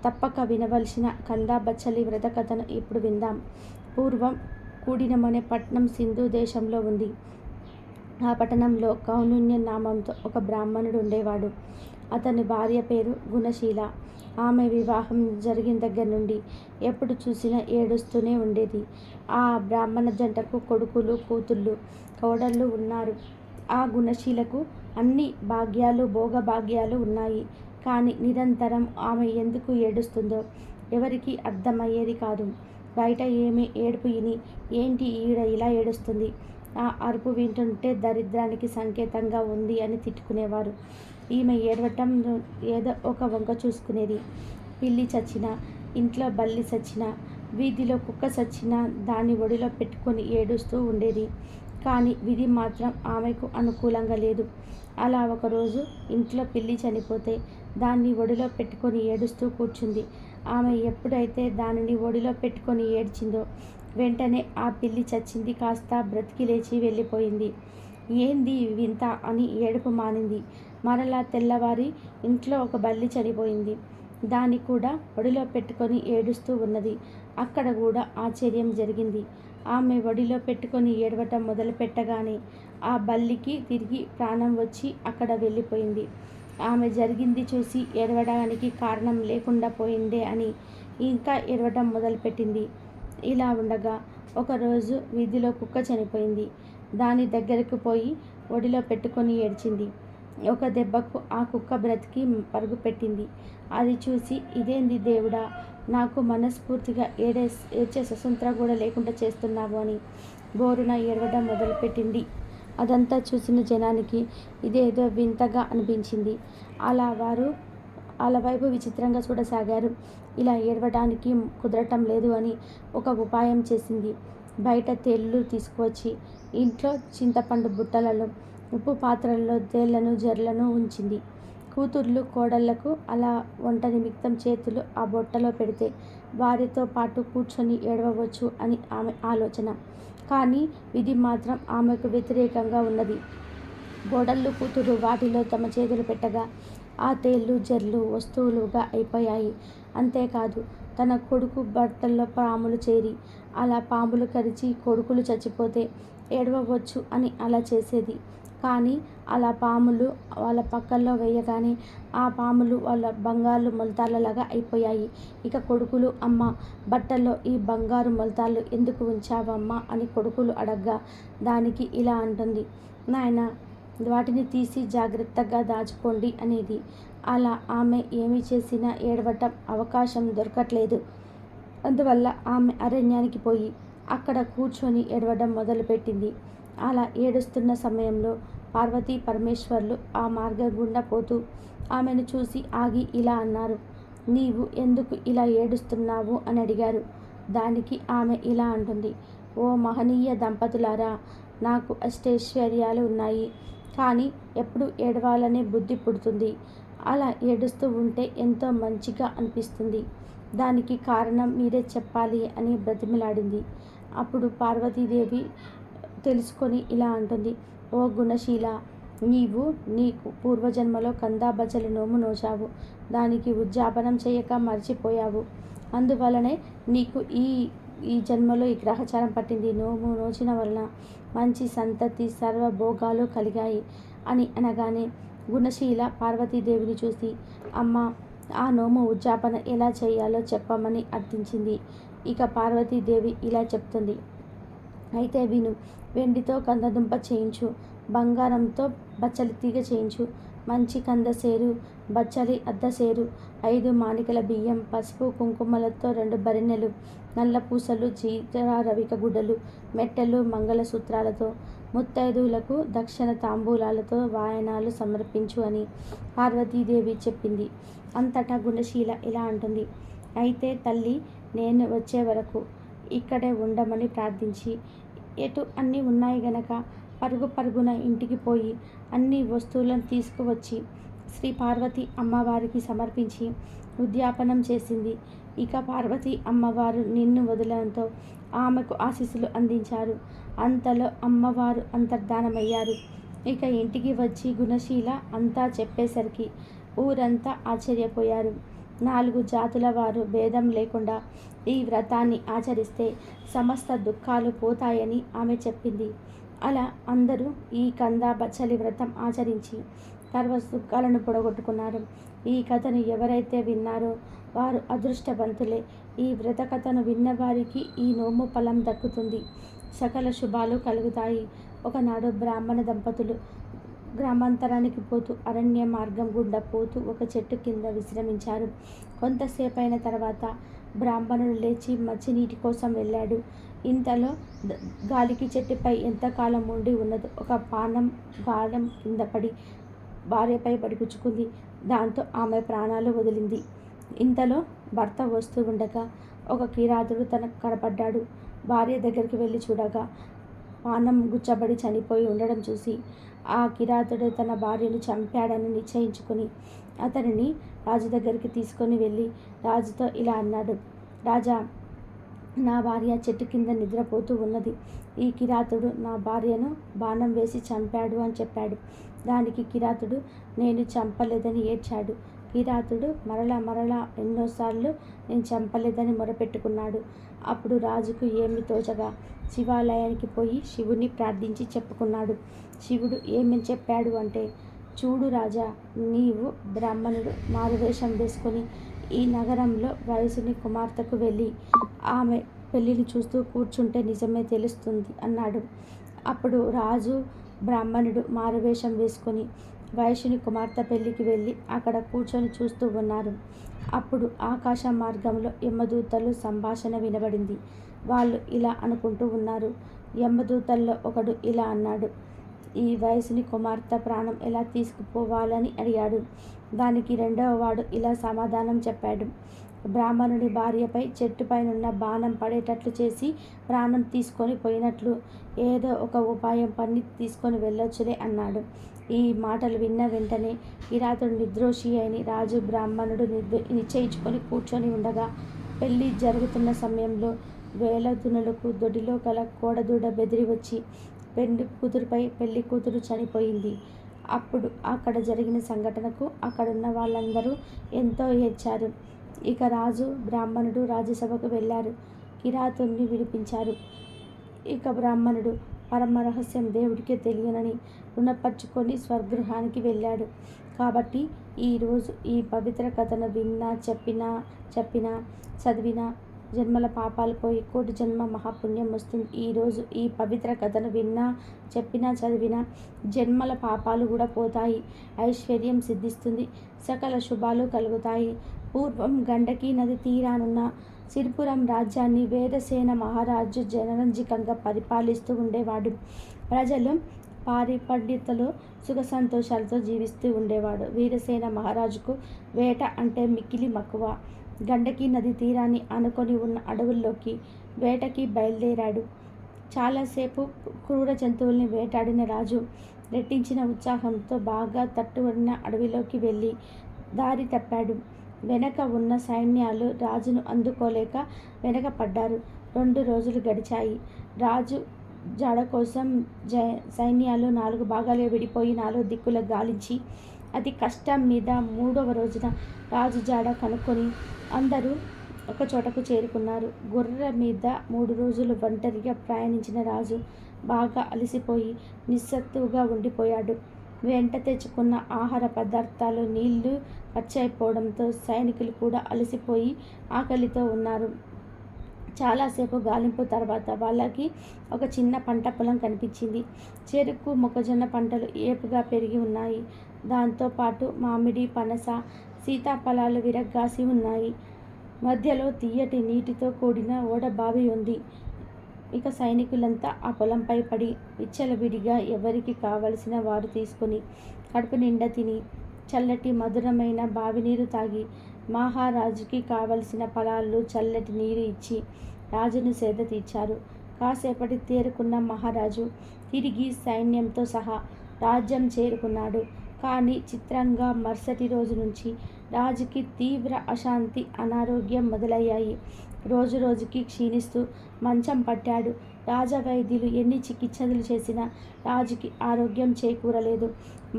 తప్పక వినవలసిన కందా బచ్చలి వ్రత కథను ఇప్పుడు విందాం. పూర్వం కూడినం అనే పట్టణం సింధు దేశంలో ఉంది. ఆ పట్టణంలో కౌండిన్య నామంతో ఒక బ్రాహ్మణుడు ఉండేవాడు. అతని భార్య పేరు గుణశీల. ఆమె వివాహం జరిగిన దగ్గర నుండి ఎప్పుడు చూసినా ఏడుస్తూనే ఉండేది. ఆ బ్రాహ్మణ జంటకు కొడుకులు, కూతుళ్ళు, కోడళ్ళు ఉన్నారు. ఆ గుణశీలకు అన్ని భాగ్యాలు, భోగభాగ్యాలు ఉన్నాయి. కానీ నిరంతరం ఆమె ఎందుకు ఏడుస్తుందో ఎవరికి అర్థమయ్యేది కాదు. బయట ఏమి ఏడుపు విని ఏంటి ఈడ ఇలా ఏడుస్తుంది, ఆ అరుపు వింటుంటే దరిద్రానికి సంకేతంగా ఉంది అని తిట్టుకునేవారు. ఈమె ఏడవటం ఏదో ఒక వంక చూసుకునేది. పిల్లి చచ్చినా, ఇంట్లో బల్లి చచ్చినా, వీధిలో కుక్క చచ్చినా దాన్ని ఒడిలో పెట్టుకొని ఏడుస్తూ ఉండేది. కానీ విధి మాత్రం ఆమెకు అనుకూలంగా లేదు. అలా ఒకరోజు ఇంట్లో పిల్లి చనిపోతే దాన్ని ఒడిలో పెట్టుకొని ఏడుస్తూ కూర్చుంది. ఆమె ఎప్పుడైతే దానిని ఒడిలో పెట్టుకొని ఏడ్చిందో వెంటనే ఆ పిల్లి చచ్చింది కాస్త బ్రతికి లేచి వెళ్ళిపోయింది. ఏంది వింత అని ఏడుపు మానింది. మరలా తెల్లవారి ఇంట్లో ఒక బల్లి చనిపోయింది. దాన్ని కూడా ఒడిలో పెట్టుకొని ఏడుస్తూ ఉన్నది. అక్కడ కూడా ఆశ్చర్యం జరిగింది. ఆమె ఒడిలో పెట్టుకొని ఏడవటం మొదలుపెట్టగానే ఆ బల్లికి తిరిగి ప్రాణం వచ్చి అక్కడ వెళ్ళిపోయింది. ఆమె జరిగింది చూసి ఏడవడానికి కారణం లేకుండా పోయిందే అని ఇంకా ఏడవటం మొదలుపెట్టింది. ఇలా ఉండగా ఒకరోజు వీధిలో కుక్క చనిపోయింది. దాని దగ్గరకు పోయి ఒడిలో పెట్టుకొని ఏడ్చింది. ఒక దెబ్బకు ఆ కుక్క బ్రతికి పరుగు పెట్టింది. అది చూసి ఇదేంది దేవుడా, నాకు మనస్ఫూర్తిగా ఏడ్చే స్వతంత్రం కూడా లేకుండా చేస్తున్నావు అని బోరున ఏడవడం మొదలుపెట్టింది. అదంతా చూసిన జనానికి ఇదేదో వింతగా అనిపించింది. వారు వాళ్ళ వైపు విచిత్రంగా చూడసాగారు. ఇలా ఏడవడానికి కుదరటం లేదు అని ఒక ఉపాయం చేసింది. బయట తేళ్ళు తీసుకువచ్చి ఇంట్లో చింతపండు బుట్టలలో ఉప్పు పాత్రలలో తేళ్లను జర్లను ఉంచింది. కూతుర్లు కోడళ్లకు అలా వంట నిమిత్తం చేతులు ఆ బొట్టలో పెడితే వారితో పాటు కూర్చొని ఏడవవచ్చు అని ఆమె ఆలోచన. కానీ విధి మాత్రం ఆమెకు వ్యతిరేకంగా ఉన్నది. కోడళ్ళు కూతురు వాటిలో తమ చేతులు పెట్టగా ఆ తేళ్ళు జర్లు వస్తువులుగా అయిపోయాయి. అంతేకాదు తన కొడుకు బట్టల్లో పాములు చేరి అలా పాములు కరిచి కొడుకులు చచ్చిపోతే ఏడవవచ్చు అని అలా చేసేది. కానీ అలా పాములు వాళ్ళ పక్కల్లో వేయగానే ఆ పాములు వాళ్ళ బంగారు మొలతాళ్ళలాగా అయిపోయాయి. ఇక కొడుకులు, అమ్మ బట్టల్లో ఈ బంగారు మొలతాళ్ళు ఎందుకు ఉంచావమ్మా అని కొడుకులు అడగ్గా దానికి ఇలా అంటుంది, నాయనా వాటిని తీసి జాగ్రత్తగా దాచుకోండి అనేది. అలా ఆమె ఏమి చేసినా ఏడవటం అవకాశం దొరకట్లేదు. అందువల్ల ఆమె అరణ్యానికి పోయి అక్కడ కూర్చొని ఏడవడం మొదలుపెట్టింది. అలా ఏడుస్తున్న సమయంలో పార్వతీ పరమేశ్వర్లు ఆ మార్గం గుండా పోతూ ఆమెను చూసి ఆగి ఇలా అన్నారు, నీవు ఎందుకు ఇలా ఏడుస్తున్నావు అని అడిగారు. దానికి ఆమె ఇలా అంటుంది, ఓ మహనీయ దంపతులారా, నాకు అష్టైశ్వర్యాలు ఉన్నాయి. కానీ ఎప్పుడు ఏడవాలనే బుద్ధి పుడుతుంది. అలా ఏడుస్తూ ఉంటే ఎంతో మంచిగా అనిపిస్తుంది. దానికి కారణం మీరే చెప్పాలి అని బ్రతిమిలాడింది. అప్పుడు పార్వతీదేవి తెలుసుకొని ఇలా అంటుంది, ఓ గుణశీల, నీవు నీకు పూర్వజన్మలో కందాబచ్చలి నోము నోచావు. దానికి ఉద్యాపనం చేయక మర్చిపోయావు. అందువలనే నీకు ఈ ఈ జన్మలో ఈ గ్రహచారం పట్టింది. నోము నోచిన వలన మంచి సంతతి సర్వభోగాలు కలిగాయి అని అనగానే గుణశీల పార్వతీదేవిని చూసి, అమ్మ ఆ నోము ఉద్యాపన ఎలా చేయాలో చెప్పమని అర్థించింది. ఇక పార్వతీదేవి ఇలా చెప్తుంది, అయితే విను. వెండితో కందదుంప చేయించు, బంగారంతో బచ్చలి తీగ చేయించు, మంచి కందసేరు బచ్చలి అద్దసేరు, 5 మానికల బియ్యం, పసుపు కుంకుమలతో 2 బరిణెలు, నల్ల పూసలు, జీలకర్ర రవిక గుడ్డలు, మెట్టెలు, మంగళసూత్రాలతో ముత్తైదువులకు దక్షిణ తాంబూలాలతో వాయనాలు సమర్పించు అని పార్వతీదేవి చెప్పింది. అంతటా గుణశీల ఇలా అంటుంది, అయితే తల్లి, నేను వచ్చే వరకు ఇక్కడే ఉండమని ప్రార్థించి ఎటు అన్నీ ఉన్నాయి గనక పరుగు పరుగున ఇంటికి పోయి అన్ని వస్తువులను తీసుకువచ్చి శ్రీ పార్వతి అమ్మవారికి సమర్పించి ఉద్యాపనం చేసింది. ఇక పార్వతి అమ్మవారు నిన్ను వదలడంతో ఆమెకు ఆశీస్సులు అందించారు. అంతలో అమ్మవారు అంతర్ధానమయ్యారు. ఇక ఇంటికి వచ్చి గుణశీల అంతా చెప్పేసరికి ఊరంతా ఆశ్చర్యపోయారు. 4 జాతుల వారు భేదం లేకుండా ఈ వ్రతాన్ని ఆచరిస్తే సమస్త దుఃఖాలు పోతాయని ఆమె చెప్పింది. అలా అందరూ ఈ కందాబచ్చలి వ్రతం ఆచరించి సర్వ సుఖాలను పొడగొట్టుకున్నారు. ఈ కథను ఎవరైతే విన్నారో వారు అదృష్టవంతులే. ఈ వ్రత కథను విన్నవారికి ఈ నోము ఫలం దక్కుతుంది, సకల శుభాలు కలుగుతాయి. ఒకనాడు బ్రాహ్మణ దంపతులు గ్రామాంతరానికి పోతూ అరణ్య మార్గం గుండా పోతూ ఒక చెట్టు కింద విశ్రమించారు. కొంతసేపైన తర్వాత బ్రాహ్మణుడు లేచి మంచినీటి కోసం వెళ్ళాడు. ఇంతలో గాలికి చెట్టుపై ఎంతకాలం ఉండి ఉన్నదో ఒక పానం గాలం కింద పడి భార్యపై పడిపుచ్చుకుంది. దాంతో ఆమె ప్రాణాలు వదిలింది. ఇంతలో భర్త వస్తూ ఉండగా ఒక కిరాతుడు తనకు కనపడ్డాడు. భార్య దగ్గరికి వెళ్ళి చూడగా పానం గుచ్చబడి చనిపోయి ఉండడం చూసి ఆ కిరాతుడు తన భార్యను చంపాడని నిశ్చయించుకుని అతనిని రాజు దగ్గరికి తీసుకొని వెళ్ళి రాజుతో ఇలా అన్నాడు, రాజా, నా భార్య చెట్టు కింద నిద్రపోతూ ఉన్నది. ఈ కిరాతుడు నా భార్యను బాణం వేసి చంపాడు అని చెప్పాడు. దానికి కిరాతుడు నేను చంపలేదని ఏడ్చాడు. కిరాతుడు మరలా ఎన్నోసార్లు నేను చంపలేదని మొరపెట్టుకున్నాడు. అప్పుడు రాజుకు ఏమి తోచగా శివాలయానికి పోయి శివుని ప్రార్థించి చెప్పుకున్నాడు. శివుడు ఏమని చెప్పాడు అంటే, చూడు రాజా, నీవు బ్రాహ్మణుడు మారువేషం వేసుకొని ఈ నగరంలో వయసుని కుమార్తెకు వెళ్ళి ఆమె పెళ్ళిని చూస్తూ కూర్చుంటే నిజమే తెలుస్తుంది అన్నాడు. అప్పుడు రాజు బ్రాహ్మణుడు మారువేషం వేసుకొని వయసుని కుమార్తె పెళ్ళికి వెళ్ళి అక్కడ కూర్చొని చూస్తూ ఉన్నారు. అప్పుడు ఆకాశ మార్గంలో యమదూతలు సంభాషణ వినబడింది. వాళ్ళు ఇలా అనుకుంటూ ఉన్నారు. యమదూతల్లో ఒకడు ఇలా అన్నాడు, ఈ వయసుని కుమార్తె ప్రాణం ఎలా తీసుకుపోవాలని అడిగాడు. దానికి రెండవ వాడు ఇలా సమాధానం చెప్పాడు, బ్రాహ్మణుడి భార్యపై చెట్టుపైనున్న బాణం పడేటట్లు చేసి ప్రాణం తీసుకొని పోయినట్లు ఏదో ఒక ఉపాయం పన్ని తీసుకొని వెళ్ళొచ్చులే అన్నాడు. ఈ మాటలు విన్న వెంటనే కిరాతుడు నిర్దోషి అని రాజు బ్రాహ్మణుడు నిశ్చయించుకొని కూర్చొని ఉండగా పెళ్లి జరుగుతున్న సమయంలో వేలదునులకు దొడ్డిలో గల కోడదూడ బెదిరి వచ్చి పెళ్లి కూతురుపై పెళ్లి కూతురు చనిపోయింది. అప్పుడు అక్కడ జరిగిన సంఘటనకు అక్కడున్న వాళ్ళందరూ ఎంతో ఏడ్చారు. ఇక రాజు బ్రాహ్మణుడు రాజ్యసభకు వెళ్ళారు. కిరాతుణ్ణి విడిపించారు. ఇక బ్రాహ్మణుడు పరమ రహస్యం దేవుడికే తెలియనని రుణపరుచుకొని స్వగృహానికి వెళ్ళాడు. కాబట్టి ఈరోజు ఈ పవిత్ర కథను విన్నా చెప్పినా చదివినా జన్మల పాపాలు పోయి కోటి జన్మ మహాపుణ్యం వస్తుంది. ఈరోజు ఈ పవిత్ర కథను విన్నా చెప్పినా చదివినా జన్మల పాపాలు కూడా పోతాయి. ఐశ్వర్యం సిద్ధిస్తుంది. సకల శుభాలు కలుగుతాయి. పూర్వం గండకీ నది తీరానున్న సిరిపురం రాజ్యాన్ని వేదసేన మహారాజు జనరంజకంగా పరిపాలిస్తూ ఉండేవాడు. ప్రజలు పారిపండితులు సుఖ సంతోషాలతో జీవిస్తూ ఉండేవాడు. వీరసేన మహారాజుకు వేట అంటే మిక్కిలి మక్కువ. గండకీ నది తీరాన్ని ఆనుకొని ఉన్న అడవుల్లోకి వేటకి బయలుదేరాడు. చాలాసేపు క్రూర జంతువుల్ని వేటాడిన రాజు రెట్టించిన ఉత్సాహంతో బాగా తట్టుబడిన అడవిలోకి వెళ్ళి దారి తప్పాడు. వెనక ఉన్న సైన్యాలు రాజును అందుకోలేక వెనకపడ్డారు. 2 రోజులు గడిచాయి. రాజు జాడ కోసం సైన్యాలు 4 భాగాలుగా విడిపోయి 4 దిక్కుల గాలించి అతి కష్టం మీద 3వ రోజున రాజు జాడ కనుక్కొని అందరూ ఒక చోటకు చేరుకున్నారు. గుర్ర మీద 3 రోజులు ఒంటరిగా ప్రయాణించిన రాజు బాగా అలసిపోయి నిస్సత్తువుగా ఉండిపోయాడు. వెంట తెచ్చుకున్న ఆహార పదార్థాలు నీళ్లు ఖర్చయిపోవడంతో సైనికులు కూడా అలసిపోయి ఆకలితో ఉన్నారు. చాలాసేపు గాలింపు తర్వాత వాళ్ళకి ఒక చిన్న పంట పొలం కనిపించింది. చెరుకు మొక్కజొన్న పంటలు ఏపుగా పెరిగి ఉన్నాయి. దాంతోపాటు మామిడి పనస సీతాఫలాలు విరగ్గాసి ఉన్నాయి. మధ్యలో తీయటి నీటితో కూడిన ఓడబావి ఉంది. ఇక సైనికులంతా ఆ పొలంపై పడి విచ్చలవిడిగా ఎవరికి కావలసిన వారు తీసుకుని కడుపు నిండా తిని చల్లటి మధురమైన బావి నీరు తాగి మహారాజుకి కావలసిన ఫలాలు చల్లటి నీరు ఇచ్చి రాజును సేద తీర్చారు. కాసేపటి తేరుకున్న మహారాజు తిరిగి సైన్యంతో సహా రాజ్యం చేరుకున్నాడు. కానీ చిత్రంగా మరుసటి రోజు నుంచి రాజుకి తీవ్ర అశాంతి అనారోగ్యం మొదలయ్యాయి. రోజు రోజుకి క్షీణిస్తూ మంచం పట్టాడు. రాజవైద్యులు ఎన్ని చికిత్సలు చేసినా రాజుకి ఆరోగ్యం చేకూరలేదు.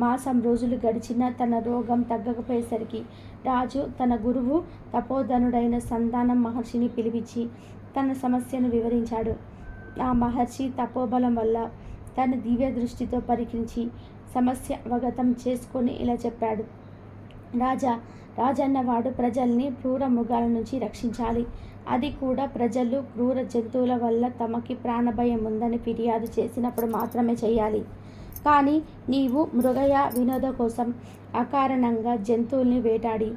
మాసం రోజులు గడిచినా తన రోగం తగ్గకపోయేసరికి రాజు తన గురువు తపోధనుడైన సంతానం మహర్షిని పిలిపించి తన సమస్యను వివరించాడు. ఆ మహర్షి తపోబలం వల్ల తన దివ్య దృష్టితో పరీక్షించి సమస్య అవగతం చేసుకొని ఇలా చెప్పాడు. రాజన్నవాడు ప్రజల్ని క్రూర మృగాల నుంచి రక్షించాలి. అది కూడా ప్రజలు క్రూర జంతువుల వల్ల తమకి ప్రాణభయం ఉందని ఫిర్యాదు చేసినప్పుడు మాత్రమే చేయాలి. కానీ నీవు మృగయ వినోద కోసం అకారణంగా జంతువుల్ని వేటాడి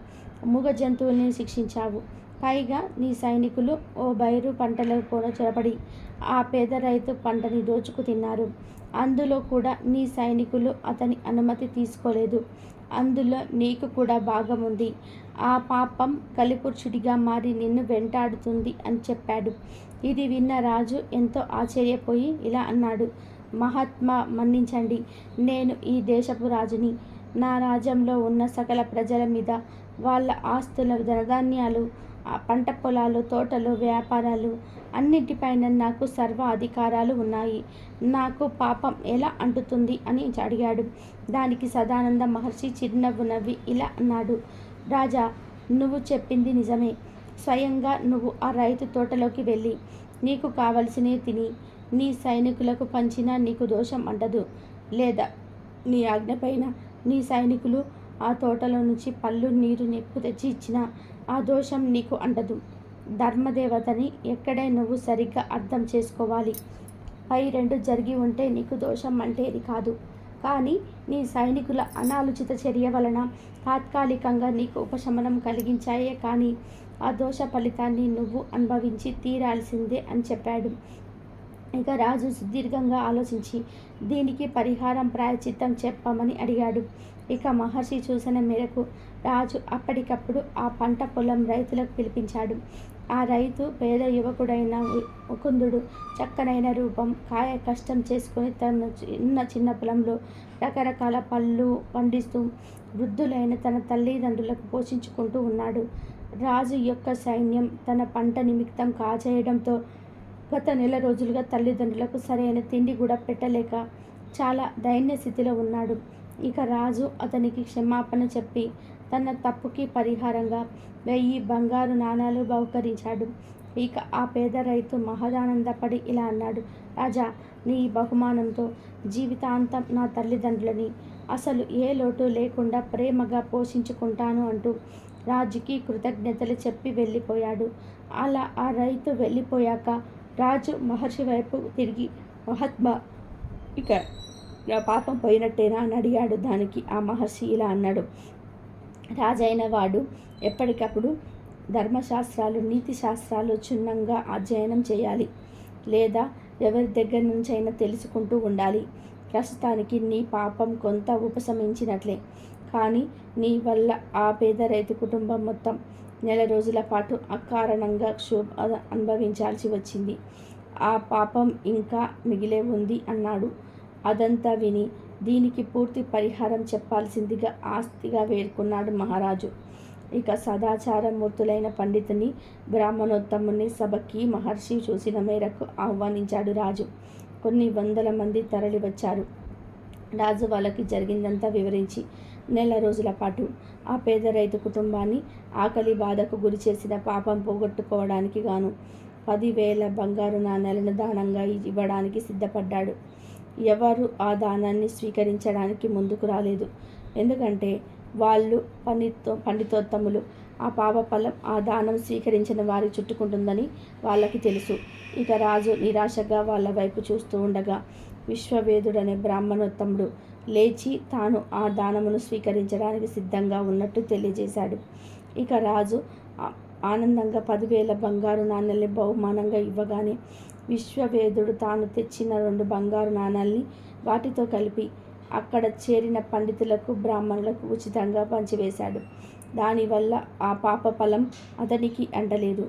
మూగ జంతువుల్ని శిక్షించావు. పైగా నీ సైనికులు ఓ బైరు పంటలో కూడా చొరబడి ఆ పేద రైతు పంటని దోచుకు తిన్నారు. అందులో కూడా నీ సైనికులు అతని అనుమతి తీసుకోలేదు. అందులో నీకు కూడా భాగం ఉంది. ఆ పాపం కలిపురుషుడిగా మారి నిన్ను వెంటాడుతుంది అని చెప్పాడు. ఇది విన్న రాజు ఎంతో ఆశ్చర్యపోయి ఇలా అన్నాడు. మహాత్మా మన్నించండి. నేను ఈ దేశపు రాజుని. నా రాజ్యంలో ఉన్న సకల ప్రజల మీద వాళ్ళ ఆస్తుల ధనధాన్యాలు పంట పొలాలు తోటలు వ్యాపారాలు అన్నిటిపైన నాకు సర్వ అధికారాలు ఉన్నాయి. నాకు పాపం ఎలా అంటుతుంది అని అడిగాడు. దానికి సదానంద మహర్షి చిరునవ్వు నవ్వి ఇలా అన్నాడు. రాజా, నువ్వు చెప్పింది నిజమే. స్వయంగా నువ్వు ఆ రైతు తోటలోకి వెళ్ళి నీకు కావలసినవి తిని నీ సైనికులకు పంచినా నీకు దోషం అంటదు. లేదా నీ ఆజ్ఞపైన నీ సైనికులు ఆ తోటలో నుంచి పళ్ళు నీరు నిప్పు తెచ్చి ఇచ్చినా ఆ దోషం నీకు అంటదు. ధర్మదేవతని ఎక్కడే నువ్వు సరిగ్గా అర్థం చేసుకోవాలి. పై 2 జరిగి ఉంటే నీకు దోషం అంటేది కాదు. కానీ నీ సైనికుల అనాలోచిత చర్య వలన తాత్కాలికంగా నీకు ఉపశమనం కలిగించాయే కానీ ఆ దోష ఫలితాన్ని నువ్వు అనుభవించి తీరాల్సిందే అని చెప్పాడు. ఇక రాజు సుదీర్ఘంగా ఆలోచించి దీనికి పరిహారం ప్రాయశ్చిత్తం చెప్పమని అడిగాడు. ఇక మహర్షి సూచన మేరకు రాజు అప్పటికప్పుడు ఆ పంట పొలం రైతులకు పిలిపించాడు. ఆ రైతు పేద యువకుడైన ముకుందుడు చక్కనైన రూపం, కాయ కష్టం చేసుకుని తన చిన్న పొలంలో రకరకాల పళ్ళు పండిస్తూ వృద్ధులైన తన తల్లిదండ్రులకు పోషించుకుంటూ ఉన్నాడు. రాజు యొక్క సైన్యం తన పంట నిమిత్తం కాజేయడంతో గత నెల రోజులుగా తల్లిదండ్రులకు సరైన తిండి కూడా పెట్టలేక చాలా దైన్య స్థితిలో ఉన్నాడు. ఇక రాజు అతనికి క్షమాపణ చెప్పి తన తప్పుకి పరిహారంగా 1000 బంగారు నాణాలు బహుకరించాడు. ఇక ఆ పేద రైతు మహదానందపడి ఇలా అన్నాడు, రాజా, నీ బహుమానంతో జీవితాంతం నా తల్లిదండ్రులని అసలు ఏ లోటు లేకుండా ప్రేమగా పోషించుకుంటాను అంటూ రాజుకి కృతజ్ఞతలు చెప్పి వెళ్ళిపోయాడు. అలా ఆ రైతు వెళ్ళిపోయాక రాజు మహర్షి వైపు తిరిగి, మహాత్మా, ఇక నా పాపం పోయినట్టేనా అని అడిగాడు. దానికి ఆ మహర్షి ఇలా అన్నాడు, రాజైన వాడు ఎప్పటికప్పుడు ధర్మశాస్త్రాలు, నీతి శాస్త్రాలు క్షుణ్ణంగా అధ్యయనం చేయాలి, లేదా ఎవరి దగ్గర నుంచైనా తెలుసుకుంటూ ఉండాలి. ప్రస్తుతానికి నీ పాపం కొంత ఉపశమించినట్లే, కానీ నీ వల్ల ఆ పేద రైతు కుటుంబం మొత్తం నెల రోజుల పాటు అకారణంగా క్షోభ అనుభవించాల్సి వచ్చింది. ఆ పాపం ఇంకా మిగిలే ఉంది అన్నాడు. అదంతా విని దీనికి పూర్తి పరిహారం చెప్పాల్సిందిగా ఆస్తిగా వేడుకున్నాడు మహారాజు. ఇక సదాచారమూర్తులైన పండితుని, బ్రాహ్మణోత్తముని సభకి మహర్షి చూసిన మేరకు ఆహ్వానించాడు రాజు. కొన్ని వందల మంది తరలి వచ్చారు. రాజు వాళ్ళకి జరిగిందంతా వివరించి నెల రోజుల పాటు ఆ పేద రైతు కుటుంబాన్ని ఆకలి బాధకు గురి చేసిన పాపం పోగొట్టుకోవడానికి గాను 10,000 బంగారు నాణేలను దానంగా ఇవ్వడానికి సిద్ధపడ్డాడు. ఎవరు ఆ దానాన్ని స్వీకరించడానికి ముందుకు రాలేదు. ఎందుకంటే వాళ్ళు పండితోత్తములు. ఆ పాపఫలం ఆ దానం స్వీకరించిన వారి చుట్టుకుంటుందని వాళ్ళకి తెలుసు. ఇక రాజు నిరాశగా వాళ్ళ వైపు చూస్తూ ఉండగా విశ్వవేదుడనే బ్రాహ్మణోత్తముడు లేచి తాను ఆ దానమును స్వీకరించడానికి సిద్ధంగా ఉన్నట్టు తెలియజేశాడు. ఇక రాజు ఆనందంగా 10,000 బంగారు నాణేల్ని బహుమానంగా ఇవ్వగానే విశ్వవేదుడు తాను తెచ్చిన 2 బంగారు నాణాల్ని వాటితో కలిపి అక్కడ చేరిన పండితులకు, బ్రాహ్మణులకు ఉచితంగా పంచివేశాడు. దానివల్ల ఆ పాప ఫలం అతనికి అంటలేదు.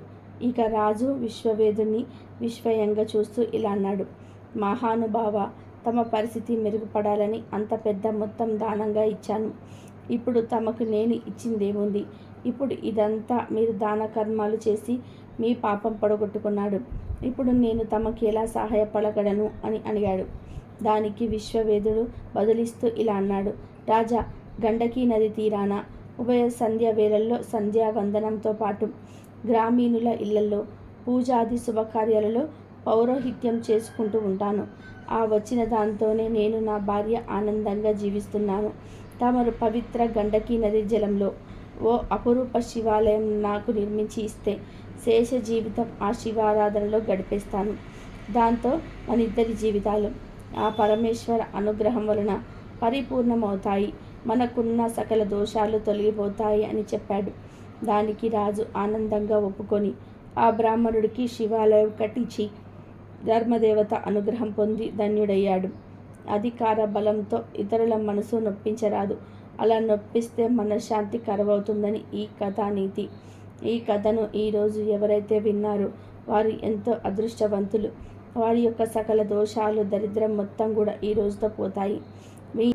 ఇక రాజు విశ్వవేదుని విస్మయంగా చూస్తూ ఇలా అన్నాడు, మహానుభావ, తమ పరిస్థితి మెరుగుపడాలని అంత పెద్ద మొత్తం దానంగా ఇచ్చాను. ఇప్పుడు తమకు నేను ఇచ్చిందేముంది? ఇప్పుడు ఇదంతా మీరు దాన కర్మాలు చేసి మీ పాపం పొడగొట్టుకున్నాడు. ఇప్పుడు నేను తమకి ఎలా సహాయపడగలను అని అడిగాడు. దానికి విశ్వవేదుడు బదులిస్తూ ఇలా అన్నాడు, రాజా, గండకీ నది తీరాన ఉభయ సంధ్య వేళల్లో సంధ్యావందనంతో పాటు గ్రామీణుల ఇళ్లలో పూజాది శుభకార్యాలలో పౌరోహిత్యం చేసుకుంటూ ఉంటాను. ఆ వచ్చిన దాంతోనే నేను, నా భార్య ఆనందంగా జీవిస్తున్నాను. తమరు పవిత్ర గండకీ నది జలంలో ఓ అపురూప శివాలయం నాకు నిర్మించి ఇస్తే శేష జీవితం ఆ శివారాధనలో గడిపేస్తాను. దాంతో మన ఇద్దరి జీవితాలు ఆ పరమేశ్వర అనుగ్రహం వలన పరిపూర్ణమవుతాయి. మనకున్న సకల దోషాలు తొలగిపోతాయి అని చెప్పాడు. దానికి రాజు ఆనందంగా ఒప్పుకొని ఆ బ్రాహ్మణుడికి శివాలయం కట్టించి ధర్మదేవత అనుగ్రహం పొంది ధన్యుడయ్యాడు. అధికార బలంతో ఇతరుల మనసు నొప్పించరాదు. అలా నొప్పిస్తే మనశ్శాంతి కరువవుతుందని ఈ కథానీతి. ఈ కథను ఈరోజు ఎవరైతే విన్నారో వారు ఎంతో అదృష్టవంతులు. వారి యొక్క సకల దోషాలు, దరిద్రం మొత్తం కూడా ఈ రోజుతో పోతాయి. మీ